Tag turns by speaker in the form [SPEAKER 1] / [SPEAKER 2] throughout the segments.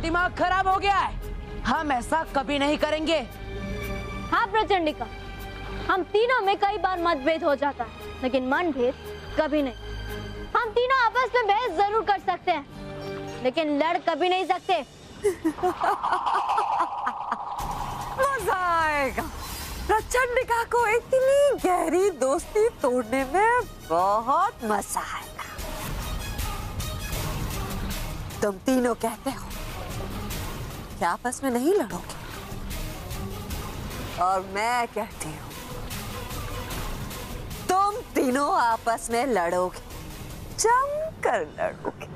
[SPEAKER 1] दिमाग खराब हो गया है। हम ऐसा कभी नहीं करेंगे।
[SPEAKER 2] हाँ प्रचंडिका, हम तीनों में कई बार मतभेद हो जाता है, लेकिन मनभेद कभी नहीं। हम तीनों आपस में बहस जरूर कर सकते हैं, लेकिन लड़ कभी नहीं सकते।
[SPEAKER 3] मजा आएगा। प्रचंडिका को इतनी गहरी दोस्ती तोड़ने में बहुत मजा आएगा। तुम तीनों कहते हो कि आपस में नहीं लड़ोगे, और मैं कहती हूँ तुम तीनों आपस में लड़ोगे, जमकर लड़ोगे।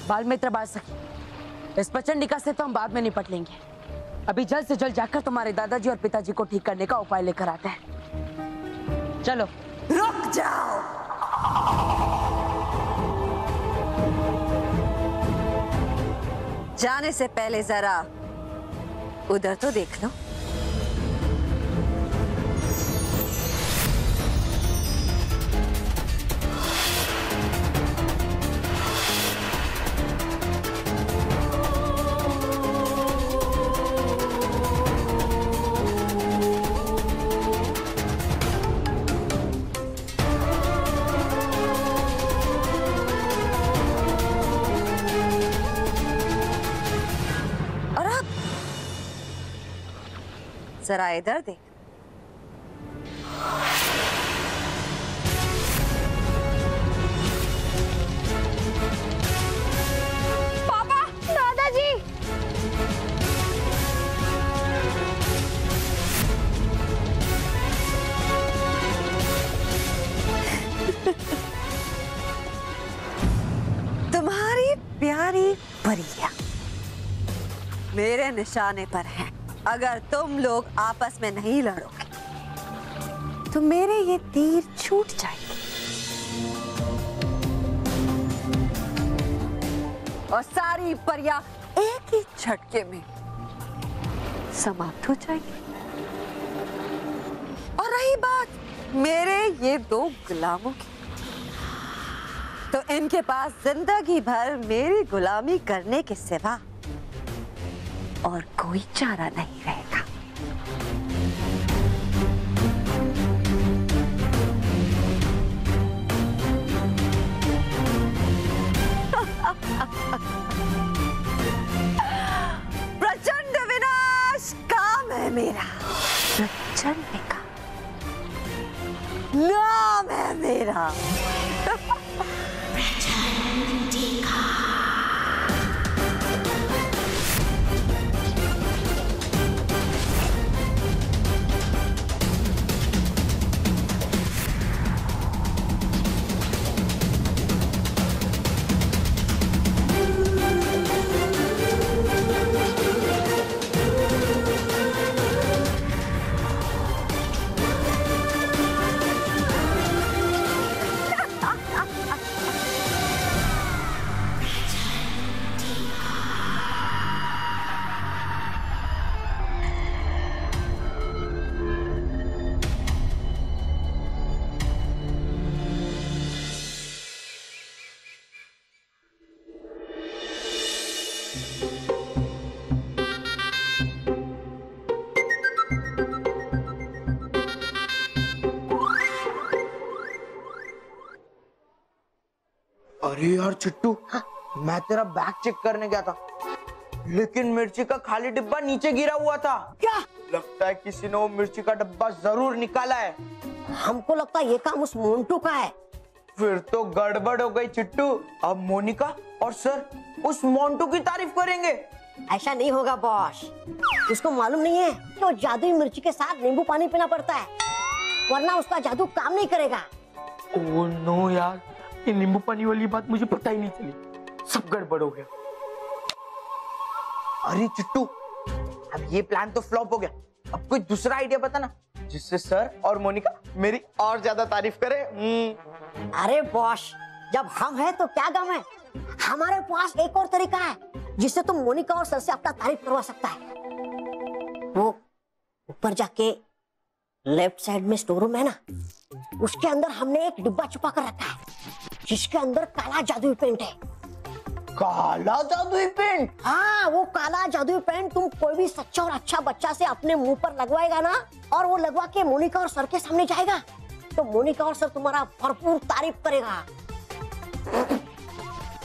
[SPEAKER 1] बालमित्र बाल सखी, इस प्रचंडिका से तो हम बाद में निपट लेंगे। अभी जल्द से जल्द जाकर तुम्हारे दादाजी और पिताजी को ठीक करने का उपाय लेकर आते हैं। चलो।
[SPEAKER 3] रुक जाओ। जाने से पहले जरा उधर तो देख लो। जरा इधर देख।
[SPEAKER 2] पापा, दादाजी।
[SPEAKER 3] तुम्हारी प्यारी परियां मेरे निशाने पर है। अगर तुम लोग आपस में नहीं लड़ोगे तो मेरे ये तीर छूट जाएंगे और सारी परियां एक ही झटके में समाप्त हो जाएगी। और रही बात मेरे ये दो गुलामों की, तो इनके पास जिंदगी भर मेरी गुलामी करने के सिवा और कोई चारा नहीं रहेगा। प्रचंड विनाश काम है मेरा। प्रचंड का नाम है मेरा।
[SPEAKER 4] अरे यार चिट्टू, मैं तेरा बैग चेक करने गया था, लेकिन मिर्ची का खाली डिब्बा नीचे गिरा हुआ था।
[SPEAKER 5] क्या?
[SPEAKER 4] लगता है किसी ने वो मिर्ची का डब्बा जरूर निकाला है।
[SPEAKER 5] हमको लगता है ये काम उस मोन्टू का है।
[SPEAKER 4] फिर तो गड़बड़ हो गई चिट्टू। अब मोनिका और सर उस मोन्टू की तारीफ करेंगे।
[SPEAKER 5] ऐसा नहीं होगा बॉस। उसको मालूम नहीं है कि वो जादुई मिर्ची के साथ नींबू पानी पीना पड़ता है, वरना उसका जादू काम नहीं करेगा।
[SPEAKER 4] ओह नो यार, ये नींबू पानी वाली बात मुझे पता ही नहीं चली। सब गड़बड़ हो गया। अरे चिट्टू, अब ये प्लान तो फ्लॉप हो गया। अब कोई दूसरा आइडिया बता ना, जिससे सर और मोनिका मेरी और ज्यादा तारीफ करे।
[SPEAKER 5] अरे बॉस, जब हम हैं तो क्या गम है। हमारे पास एक और तरीका है जिससे तुम मोनिका और सर से अपना तारीफ करवा सकता है। वो ऊपर जाके लेफ्ट साइड में स्टोर रूम है ना, उसके अंदर हमने एक डिब्बा छुपा कर रखा है जिसके अंदर काला जादुई पेंट है।
[SPEAKER 4] काला जादुई पेंट?
[SPEAKER 5] हाँ, वो काला जादुई पेंट तुम कोई भी सच्चा और अच्छा बच्चा से अपने मुंह पर लगवाएगा ना, और वो लगवा के मोनिका और सर के सामने जाएगा, तो मोनिका और सर तुम्हारा भरपूर तारीफ करेगा।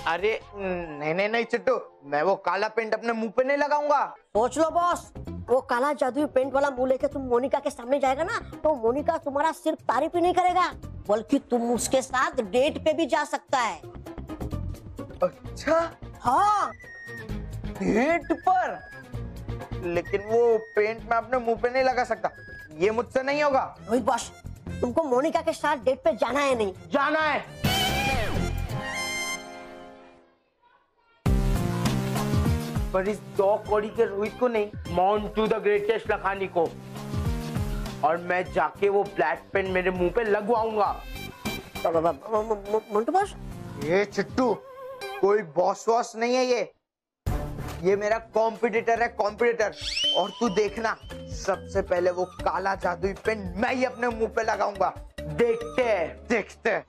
[SPEAKER 4] अरे नहीं नहीं चिट्टू, मैं वो काला पेंट अपने मुंह पे नहीं लगाऊंगा।
[SPEAKER 5] सोच लो बॉस, वो काला जादुई पेंट वाला मुंह लेके तुम मोनिका के सामने जाएगा ना, तो मोनिका तुम्हारा सिर्फ तारीफ ही नहीं करेगा, बल्कि तुम उसके साथ डेट पे भी जा सकता है।
[SPEAKER 4] अच्छा,
[SPEAKER 5] हाँ,
[SPEAKER 4] डेट पर? लेकिन वो पेंट मैं अपने मुंह पे नहीं लगा सकता, ये मुझसे नहीं होगा।
[SPEAKER 5] रोहित बॉस, तुमको मोनिका के साथ डेट पे जाना है नहीं?
[SPEAKER 4] जाना है। पर इस 2 कौड़ी के रोहित को नहीं, मोंटू द ग्रेटेस्ट लखानी को, और मैं जाके वो ब्लैक पेन मेरे मुंह पे लगवाऊंगा।
[SPEAKER 5] मोंटू बॉस,
[SPEAKER 4] ये चिट्टू, कोई बॉस वॉस नहीं है ये मेरा कॉम्पिटिटर है, कॉम्पिटिटर। और तू देखना, सबसे पहले वो काला जादुई पेन मैं ही अपने मुंह पे लगाऊंगा। देखते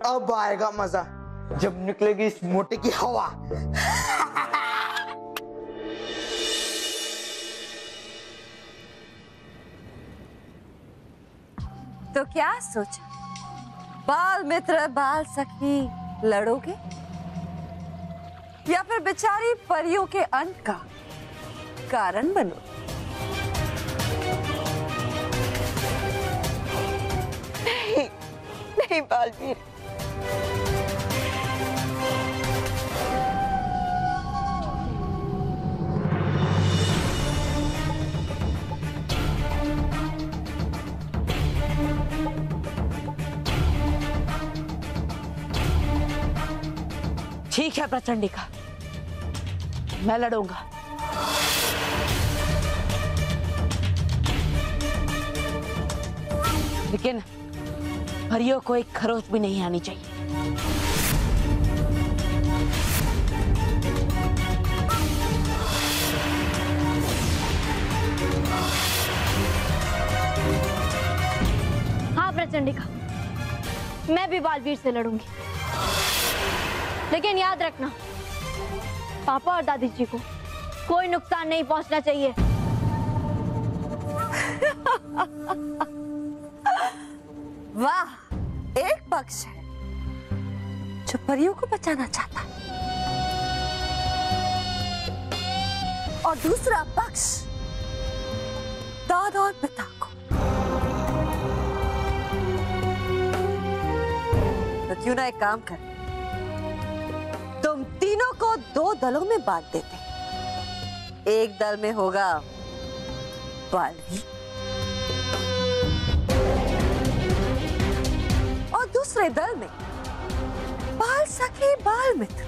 [SPEAKER 4] अब आएगा मजा, जब निकलेगी इस मोटे की हवा।
[SPEAKER 3] तो क्या सोचा, बाल मित्र बाल सखी लड़ोगे, या फिर बेचारी परियों के अंत का कारण बनो? नहीं नहीं बालवीर,
[SPEAKER 1] ठीक है प्रचंडिका, मैं लड़ूंगा। लेकिन परियों को एक खरोच भी नहीं आनी चाहिए।
[SPEAKER 2] हाँ प्रचंडिका, मैं भी बालवीर से लड़ूंगी, लेकिन याद रखना, पापा और दादी जी को कोई नुकसान नहीं पहुंचना चाहिए।
[SPEAKER 3] वाह, एक पक्ष है जो परियों को बचाना चाहता है, और दूसरा पक्ष दादा और पिता को। तो क्यों ना एक काम कर, तुम तीनों को 2 दलों में बांट देते। एक दल में होगा बालवीर, और दूसरे दल में बाल सखी बाल मित्र।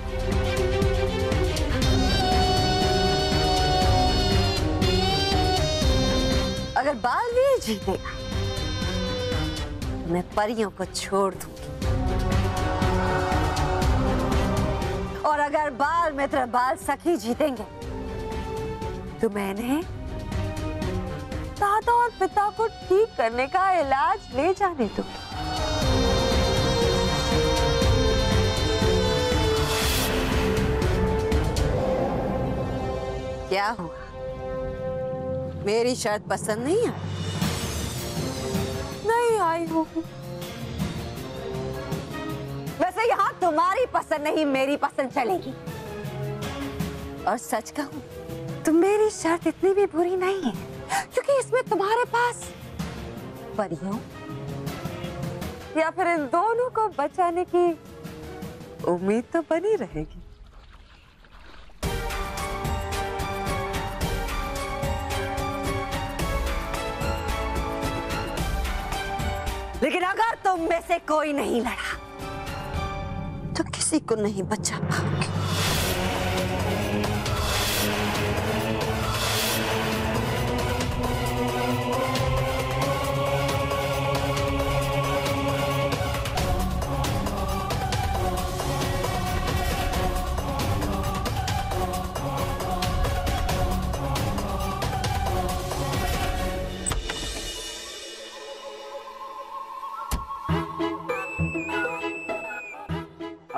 [SPEAKER 3] अगर बालवीर जीतेगा तो मैं परियों को छोड़ दूंगी, और अगर बाल मित्र बाल सखी जीतेंगे तो मैंने दादा और पिता को ठीक करने का इलाज ले जाने दूंगी। क्या हुआ, मेरी शर्त पसंद नहीं आई? नहीं आई होगी। वैसे यहाँ तुम्हारी पसंद नहीं, मेरी पसंद चलेगी। और सच कहूं तो मेरी शर्त इतनी भी बुरी नहीं है, क्योंकि इसमें तुम्हारे पास परियों या फिर इन दोनों को बचाने की उम्मीद तो बनी रहेगी। लेकिन अगर तुम में से कोई नहीं लड़ा तो किसी को नहीं बचा पाओगे।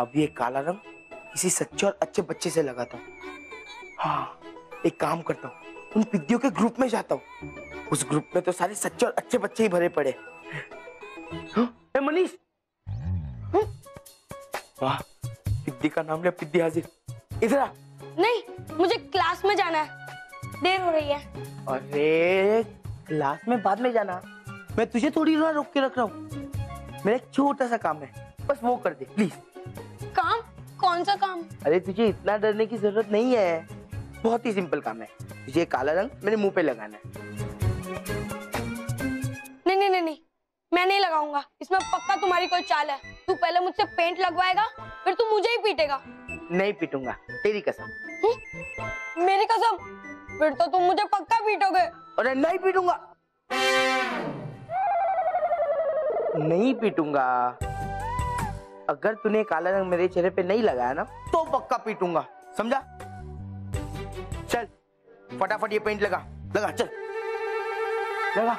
[SPEAKER 4] अब ये काला रंग किसी सच्चे और अच्छे बच्चे से लगाता हूँ। हाँ, एक काम करता हूँ, उन पिद्दियों के ग्रुप में जाता हूँ। उस ग्रुप में तो सारे सच्चे और अच्छे बच्चे ही भरे पड़े। हाँ, मनीष, वाह, पिद्दी का नाम लिया, पिद्दी हाजिर। इधर आ।
[SPEAKER 2] नहीं, मुझे क्लास में जाना है, देर हो रही है।
[SPEAKER 4] अरे क्लास में बाद में जाना, मैं तुझे थोड़ी देर रोक के रख रहा हूँ। मेरा एक छोटा सा काम है, बस वो कर दे प्लीज।
[SPEAKER 2] काम? कौन सा काम?
[SPEAKER 4] अरे तुझे इतना डरने की जरूरत नहीं है, बहुत ही सिंपल काम है। तुझे काला रंग मेरे मुंह पे लगाना है।
[SPEAKER 2] नहीं नहीं नहीं नहीं, मैं नहीं लगाऊंगा, इसमें पक्का तुम्हारी कोई चाल है। तू पहले मुझसे पेंट लगवाएगा, फिर तू मुझे ही पीटेगा।
[SPEAKER 4] नहीं पीटूंगा, तेरी कसम।
[SPEAKER 2] मेरी कसम? फिर तो तुम मुझे पक्का पीटोगे।
[SPEAKER 4] अरे नहीं पीटूंगा, नहीं पीटूंगा। अगर तूने काला रंग मेरे चेहरे पे नहीं लगाया ना, तो पक्का पीटूंगा, समझा? चल फटाफट ये पेंट लगा, लगा, चल लगा।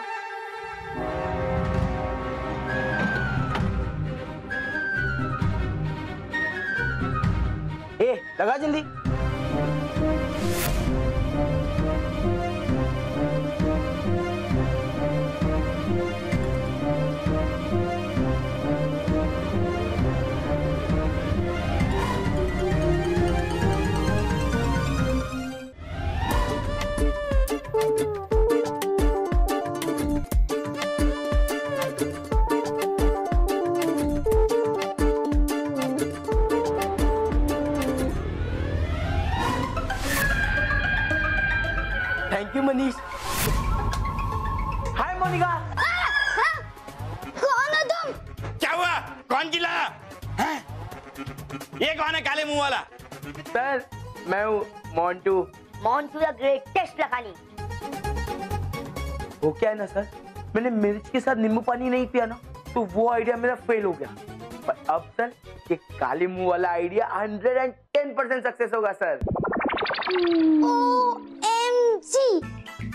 [SPEAKER 4] ए, लगा जल्दी। Thank you Manish. Hi Monika.
[SPEAKER 2] कौन हो तुम?
[SPEAKER 6] क्या हुआ? कौन चिल्लाया? हैं? ये कौन है काले मुंह वाला?
[SPEAKER 4] सर मैं हूँ मोंटू।
[SPEAKER 5] Montu the greatest Lakhani.
[SPEAKER 4] वो क्या है ना सर, मैंने मिर्च के साथ नींबू पानी नहीं पिया ना, तो वो आइडिया मेरा फेल हो गया। पर अब सर ये काले मुंह वाला आइडिया 110% सक्सेस होगा सर।
[SPEAKER 2] OMG!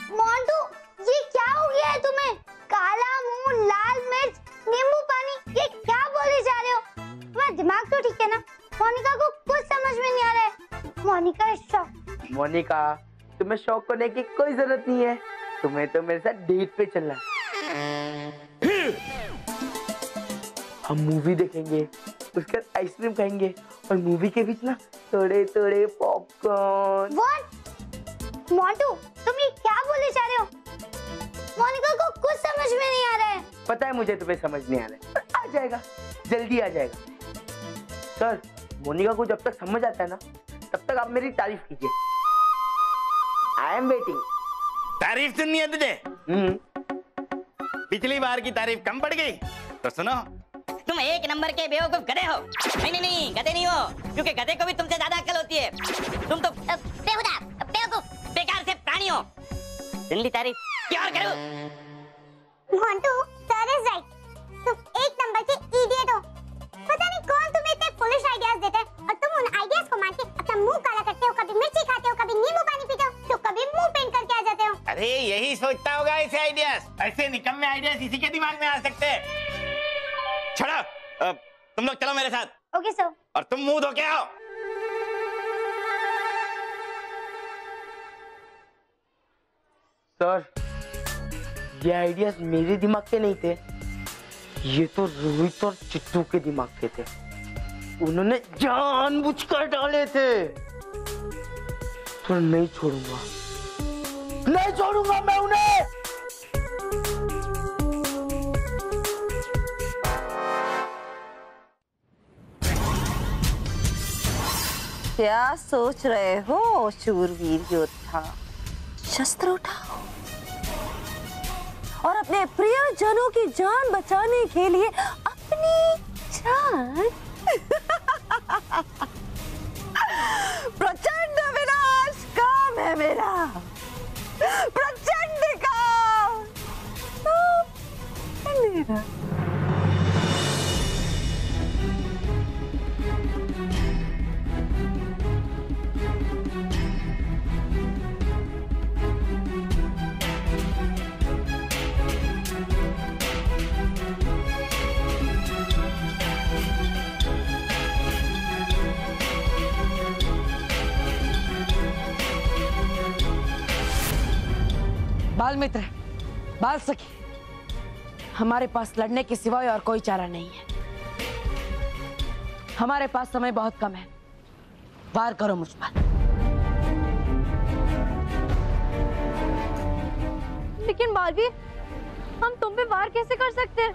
[SPEAKER 2] मोंटू, ये क्या हो गया है तुम्हें? काला मुंह, लाल मिर्च, नींबू पानी, ये क्या बोले जा रहे हो? तुम्हारा दिमाग तो ठीक है ना? मोनिका को कुछ समझ में नहीं आ रहा है। Monika is shock.
[SPEAKER 4] मोनिका, तुम्हें शौक होने की कोई जरूरत नहीं है, तुम्हें तो मेरे साथ डेट पे चलना है। हम मूवी देखेंगे, उसके बाद आइसक्रीम खाएंगे और मूवी के बीच ना थोड़े थोड़े पॉपकॉर्न।
[SPEAKER 2] What? मोंटू, तुम ये क्या बोले जा रहे हो? मोनिका को कुछ समझ में नहीं आ रहा है।
[SPEAKER 4] पता है मुझे तुम्हें समझ नहीं आ रहा है, पर आ जाएगा, जल्दी आ जाएगा। सर मोनिका को जब तक समझ आता है ना, तब तक आप मेरी तारीफ कीजिए। I am waiting.
[SPEAKER 6] तारीफ सुननी है तुझे? पिछली बार की तारीफ कम पड़ गई तो सुनो,
[SPEAKER 7] तुम एक नंबर के बेवकूफ गधे हो। नहीं नहीं नहीं, गधे नहीं हो, क्योंकि गधे को भी तुमसे ज्यादा अक्ल होती है। तुम तो बेहुदा, बेवकूफ, बेकार से प्राणी हो। सुन ली तारीफ, क्या और करूं?
[SPEAKER 2] Montu, sir is right. तुम एक नंबर के इडियट हो। पता नहीं कौन तुम्हें इतने फुलिश आइडियाज देता है और तुम उन आइडियाज को मान के अपना मुंह काला करते हो। कभी मिर्ची खाते हो, कभी नींबू पानी पीते हो, तो कभी मुंह पेंट करके आ जाते हो।
[SPEAKER 6] अरे यही सोचता होगा ऐसे आइडियाज, ऐसे निकम्मे आइडियाज इसी के दिमाग में आ सकते हैं। छोड़ो, तुम लोग चलो मेरे साथ।
[SPEAKER 2] Okay sir.
[SPEAKER 6] और तुम मुंह धो के आओ।
[SPEAKER 4] सर ये आइडियाज मेरे दिमाग के नहीं थे, ये तो रोहित और चिट्टू के दिमाग के थे। उन्होंने जानबूझकर डाले थे। तो नहीं छोड़ूंगा, नहीं छोड़ूंगा मैं उन्हें।
[SPEAKER 3] क्या सोच रहे हो शूरवीर योद्धा? शस्त्र उठाओ और अपने प्रियजनों की जान बचाने के लिए अपनी जान प्रचंड विनाश काम है मेरा, प्रचंड काम है मेरा।
[SPEAKER 1] बाल मित्र, बाल सखी, हमारे पास लड़ने के सिवाय और कोई चारा नहीं है। हमारे पास समय बहुत कम है, वार करो मुझ पर।
[SPEAKER 2] लेकिन बालवीर, हम तुम पे वार कैसे कर सकते हैं?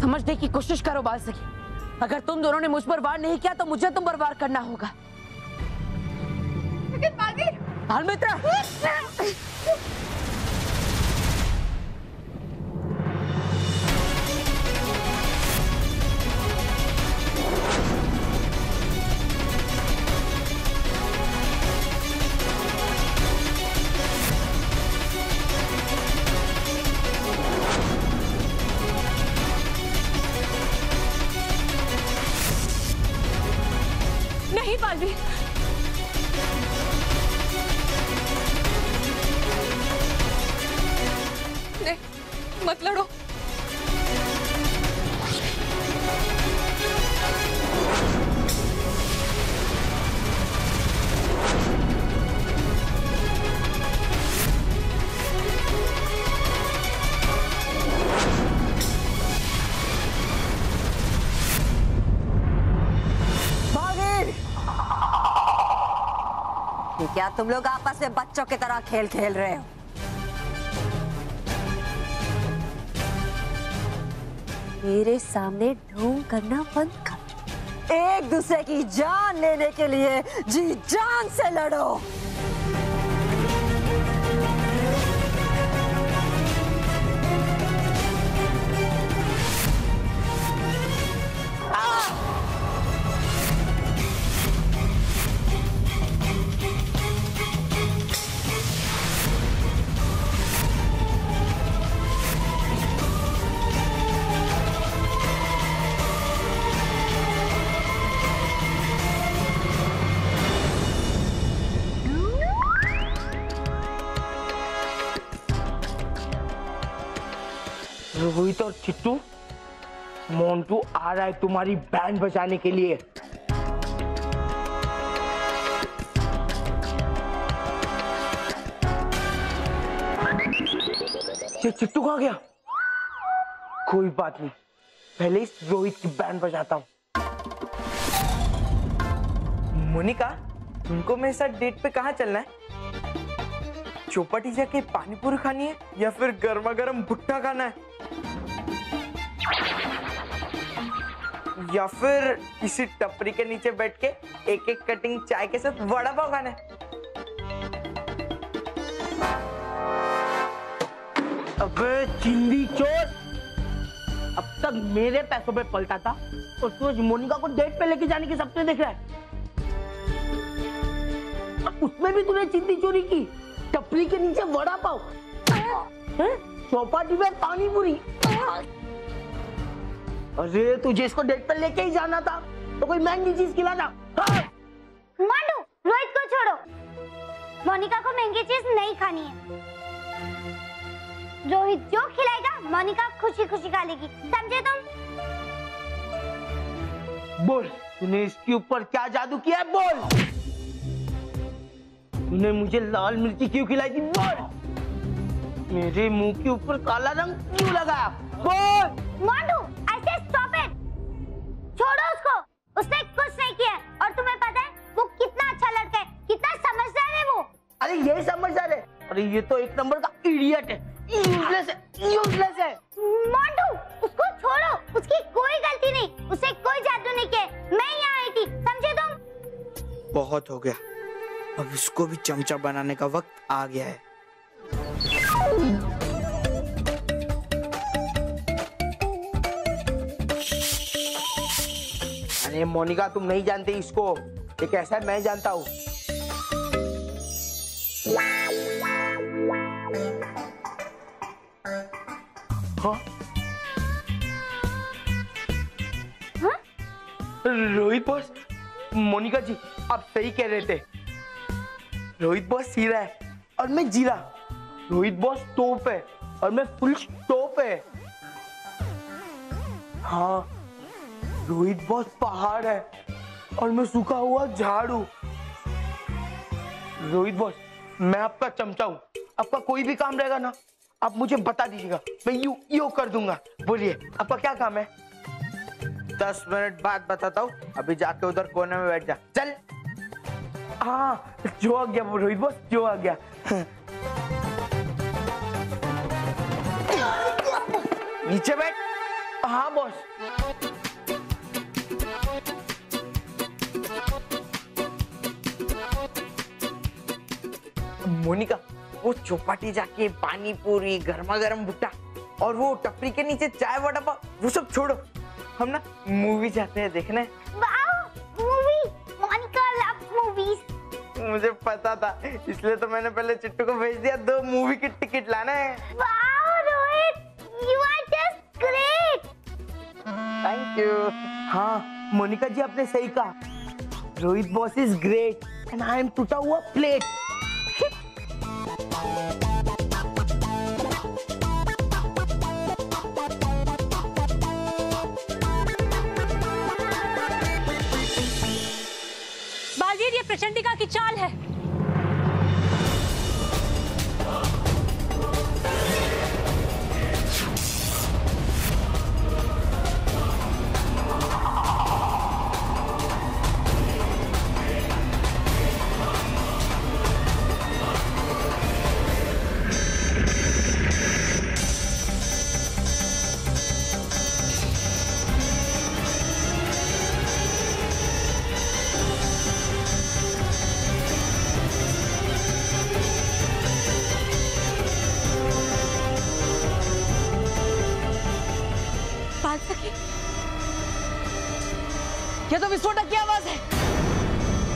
[SPEAKER 1] समझने की कोशिश करो बाल सखी। अगर तुम दोनों ने मुझ पर वार नहीं किया तो मुझे तुम पर वार करना होगा।
[SPEAKER 2] लेकिन बालवीर,
[SPEAKER 1] बाल मित्र,
[SPEAKER 2] नहीं बालवीर, नहीं, मत लड़ो।
[SPEAKER 3] क्या तुम लोग आपस में बच्चों की तरह खेल खेल रहे हो? मेरे सामने ढोंग करना बंद कर। एक दूसरे की जान लेने के लिए जी जान से लड़ो।
[SPEAKER 4] रोहित और चिट्टू, मोंटू आ रहा है तुम्हारी बैंड बजाने के लिए। ये चिट्टू कहाँ गया? कोई बात नहीं, पहले इस रोहित की बैंड बजाता हूँ। मोनिका, तुमको मेरे साथ डेट पे कहाँ चलना है? चौपाटी जाके पानी पूरी खानी है या फिर गर्मा गर्म भुट्टा खाना है, या फिर किसी टपरी के नीचे बैठ के एक एक कटिंग चाय के साथ वड़ा पाव खाना है? अबे चिंदी चोर, अब तक मेरे पैसों पे पलटा था और तू आज मोनिका को डेट पे लेके जाने के सपने देख रहा है। उसमें भी तूने चिंदी चोरी की, टपरी के नीचे वड़ा पाव, चौपाटी में पानी पूरी। अरे तुझे इसको डेट पे लेके ही जाना था तो कोई महंगी चीज खिलाना।
[SPEAKER 2] मांडू, रोहित को छोड़ो, मोनिका को महंगी चीज नहीं खानी है। रोहित जो खिलाएगा मोनिका खुशी खुशी खा लेगी, समझे तुम?
[SPEAKER 4] बोल, तूने इसके ऊपर क्या जादू किया है? बोल, तूने मुझे लाल मिर्ची क्यों खिलाई थी? बोल, मेरे मुंह के ऊपर काला रंग क्यों लगाया? बोल।
[SPEAKER 2] मांडू, ऐसे स्टॉप इट, छोड़ो उसको, उसने कुछ नहीं किया और तुम्हें पता है वो कितना अच्छा लड़का है, कितना समझदार है वो।
[SPEAKER 4] अरे ये समझदार है? अरे ये तो एक नंबर का इडियट है, यूजलेस है, यूजलेस है।
[SPEAKER 2] मांडू, उसको छोड़ो, उसकी कोई गलती नहीं, उसे कोई जादू नहीं किया, मैं यहाँ आई थी, समझे तुम?
[SPEAKER 4] बहुत हो गया, अब इसको भी चमचा बनाने का वक्त आ गया है। अरे मोनिका, तुम नहीं जानते इसको, ये कैसा है मैं जानता हूँ। हाँ?
[SPEAKER 2] हाँ?
[SPEAKER 4] रोहित बॉस, मोनिका जी आप सही कह रहे थे। रोहित बॉस सीधा है और मैं जीरा। रोहित बॉस टॉप है और मैं फुल स्टॉप है। हाँ, रोहित बॉस पहाड़ है और मैं सूखा हुआ झाड़ हूं। रोहित बॉस, मैं आपका चमचा हूं आपका कोई भी काम रहेगा ना, आप मुझे बता दीजिएगा, मैं यू कर दूंगा। बोलिए आपका क्या काम है? 10 मिनट बाद बताता हूँ, अभी जाके उधर कोने में बैठ जा। चल। हाँ, जो आ गया वो रोहित बॉस, जो आ गया। नीचे बैठ। हाँ बॉस। मोनिका, वो चौपाटी जाके पानी पूरी, गर्मा गर्म भुट्टा और वो टपरी के नीचे चाय वड़ा पाव, वो सब छोड़ो, हम ना मूवी जाते हैं देखने।
[SPEAKER 2] Movie, Monica loves movies.
[SPEAKER 4] मुझे पता था, इसलिए तो मैंने पहले चिट्टू को भेज दिया 2 मूवी की टिकट लाना है।
[SPEAKER 2] Wow Rohit, you are just great.
[SPEAKER 4] Thank you. हाँ मोनिका जी, आपने सही कहा, Rohit boss is great and I am टूटा हुआ प्लेट।
[SPEAKER 8] बालवीर, ये प्रचंडिका की चाल है।
[SPEAKER 1] ये तो विस्फोटक की आवाज है।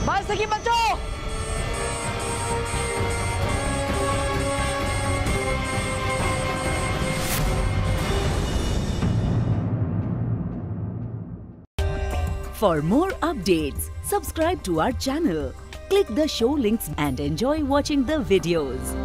[SPEAKER 1] बाल सखी बचो।
[SPEAKER 9] For more updates, subscribe to our channel, click the show links and enjoy watching the videos.